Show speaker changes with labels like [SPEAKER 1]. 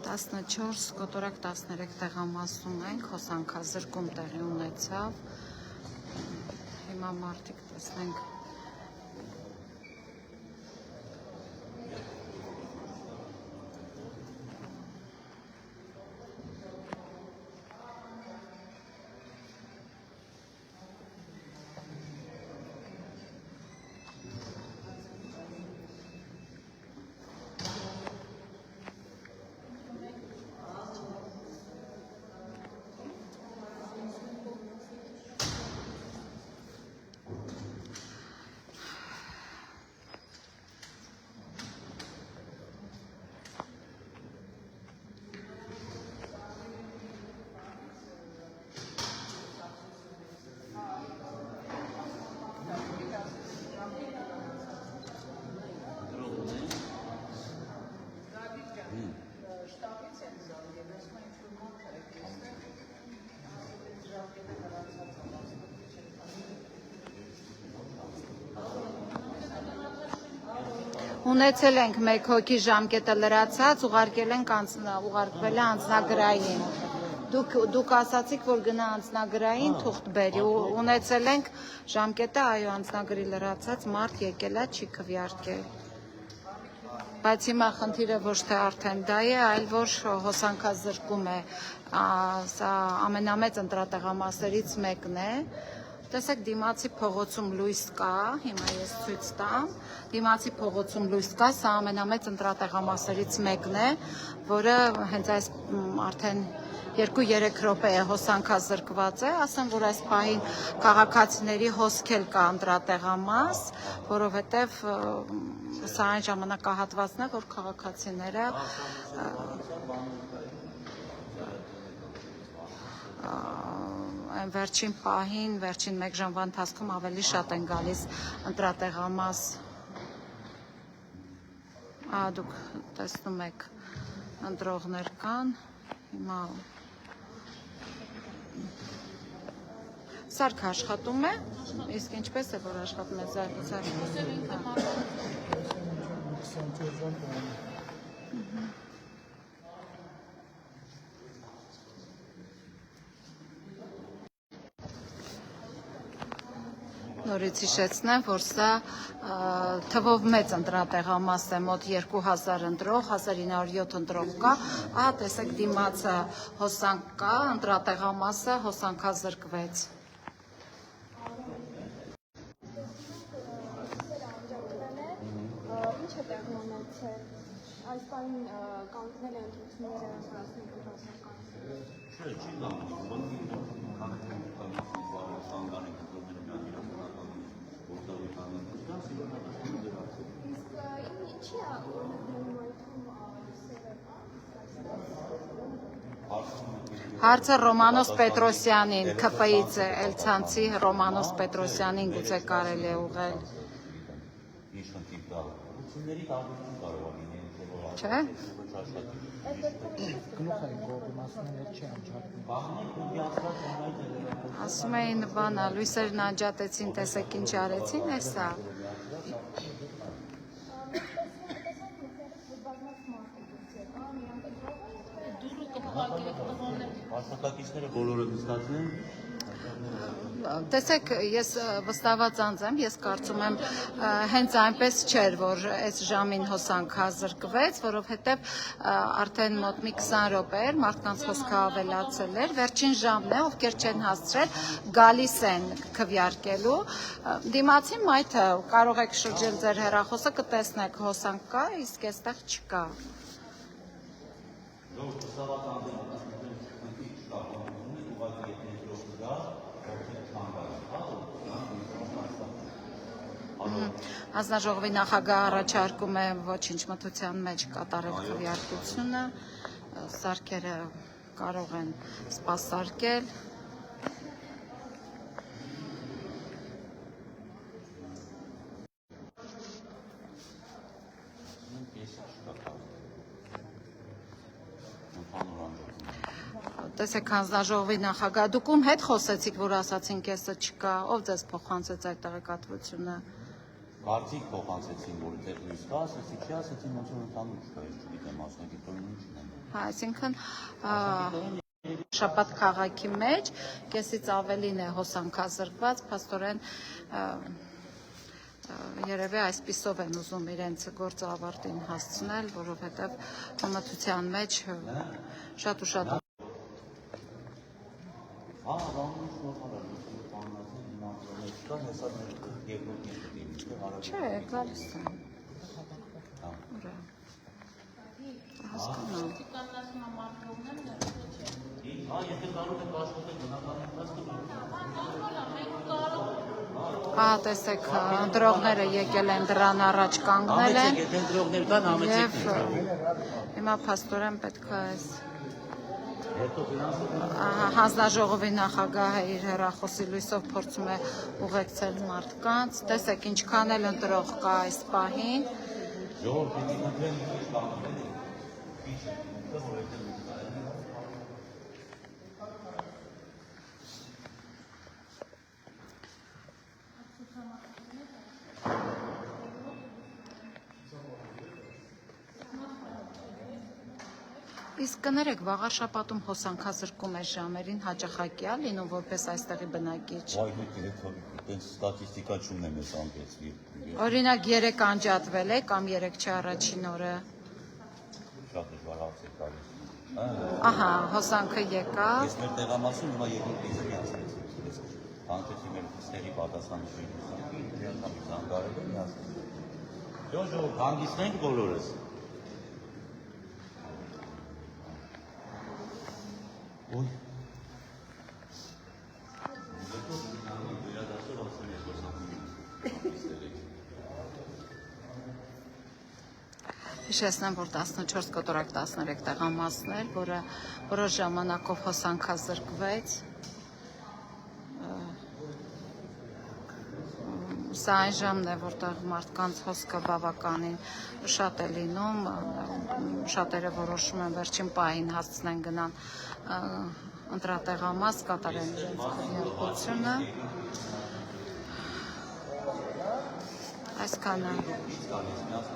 [SPEAKER 1] 14 կոտորակ 13 տեղամասում ենք, հոսանքազրկում տեղի ունեցավ, հիմա մարդիկ տեսնենք Ունեցել ենք մեկ հոգի ժամկետը լրացած, ուղարկվել է անձնագրային։ Դուք ասացիք, որ գնա անձնագրային թուղթ բերի, ունեցել ենք ժամկետը, այո, անձնագրի լրացած, մարդ եկել է, չի քվեարկել։ Բայց հիմա խնդիրը ոչ թե արդեն դա է, այլ որ հոսանքազրկում է, սա ամենամեծ ընտրատեղամասերից մեկն է։ Տեսեք, դիմացի փողոցում լույս կա, հիմա ես ցույց տամ, դիմացի փողոցում լույս կա, սա ամենամեծ ընտրատեղամասերից մեկն է, որը հենց այս արդեն 2-3 րոպե է հոսանքազրկված է, ասեմ, որ այս պահին քաղաքացիների հոսքել կա ընտրատեղամաս, որովհետև սա այն ժամանակահատվածն է, որ քաղաքացիները վերջին պահին, վերջին մեկ ժամվա ընթացքում ավելի շատ են գալիս ընտրատեղամաս։ Դուք տեսնում եք, ընտրողներ կան, հիմա Սարք աշխատում է, իսկ ինչպես է, որ աշխատում է Նորից հիշեցնեմ, որ սա թվով մեծ ընտրատեղամաս է, մոտ 2000 ընտրող, 1907 ընտրող կա, տեսեք դիմացը հոսանք կա, ընտրատեղամասը հոսանքազրկվեց։
[SPEAKER 2] Ինչ է տեղի ունեցել, այս պահին կանգնել է ընտրությունները
[SPEAKER 3] Չէ, չի
[SPEAKER 1] Հարցը Ռոմանոս Պետրոսյանին, ՔՊ-ից է, Էլցանցի Ռոմանոս Պետրոսյանին գուցե կարելի է ուղղել։ Չէ։ Ասում էին բանա, լույսերն անջատեցին, տեսեք ինչ արեցին, էսա։
[SPEAKER 3] Աշխատակիցները բոլորը նստածն են։
[SPEAKER 1] Տեսեք, ես վստահված անձ եմ, ես կարծում եմ հենց այնպես չէր, որ այս ժամին հոսանքազրկվեց, որովհետև արդեն մոտ մի 20 րոպե էր, մարդկանց հոսքը ավելացել էր, վերջին ժամն է, ովքեր չեն հասցրել, գալիս են քվեարկելու։ Դիմացի մայթը կարող եք շրջել ձեր հեռախոսը, կտեսնեք հոսանք կա, իսկ այստեղ չկա։ Հանձնաժողովի նախագահը առաջարկում է ոչինչ մթության մեջ կատարել քվեարկությունը, սարքերը կարող են սպասարկել։ Տեսեք, հանձնաժողովի նախագահ, դուք ում հետ խոսեցիք, որ ասացին կեսը չկա, ով ձեզ փոխանցեց այդ տեղեկատվությունը։
[SPEAKER 3] Կարծիք փոխանցեցին, որ այդտեղ լույս կա, ասեցի, չի ասեցին, ոնց որ ընդհանուր չկա, ես չգիտեմ մասնակից որին ինչն է։
[SPEAKER 1] Հա, այսինքն շաբաթ քաղաքի մեջ կեսից ավելին է հոսանքազրկված, փաստորեն երևի այսպիսով են ուզում իրենց գործը ավարտին հասցնել, որովհետև համատության մեջ շատ ու շատ չէ, գալիս է։ Ուրա։ Հասկանամ։ Տեսեք, ընտրողները եկել են դրան առաջ կանգնել են և հիմա փաստորեն պետք է այս հանձնաժողովի նախագահը իր հեռախոսի լույսով փորձում է ուղեկցել մարդկանց, տեսեք ինչքան էլ ընտրող կա այս պահին։ Իսկ կներեք, վաղար շաբաթում հոսանքազրկում է ժամերին հաճախակյա լինում որպես այստեղի բնակիչ։
[SPEAKER 3] Ստատիստիկա չունեմ ես անկեցի։
[SPEAKER 1] Օրինակ 3 անջատվել է կամ 3 չէ առաջին օրը։
[SPEAKER 3] Շատ դժվար հարց է տալիս։
[SPEAKER 1] Ահա, հոսանքը եկավ։
[SPEAKER 3] Ես մեր տեղամասում հիմա երկրորդ դիզի անցնեցի։ Ես հանեցի մեր ստերի պատասխանատվություն։ Միանգամից զանգարել եմ միացել։ Ժողով, հանգիստենք բոլորս։ Ой. Հիշեցնեմ, որ 14 կոտորակ 13 տեղամասներ, որը որոշ ժամանակով հոսանքազրկվեց։ Սա այն ժամն է, որտեղ մարդկանց հոսքը բավականին շատ է լինում, շատերը որոշում են վերջին պահին հասցնեն գնան ընտրատեղամաս, կատարեն իրենց քննարկությունը։ Այսքանը։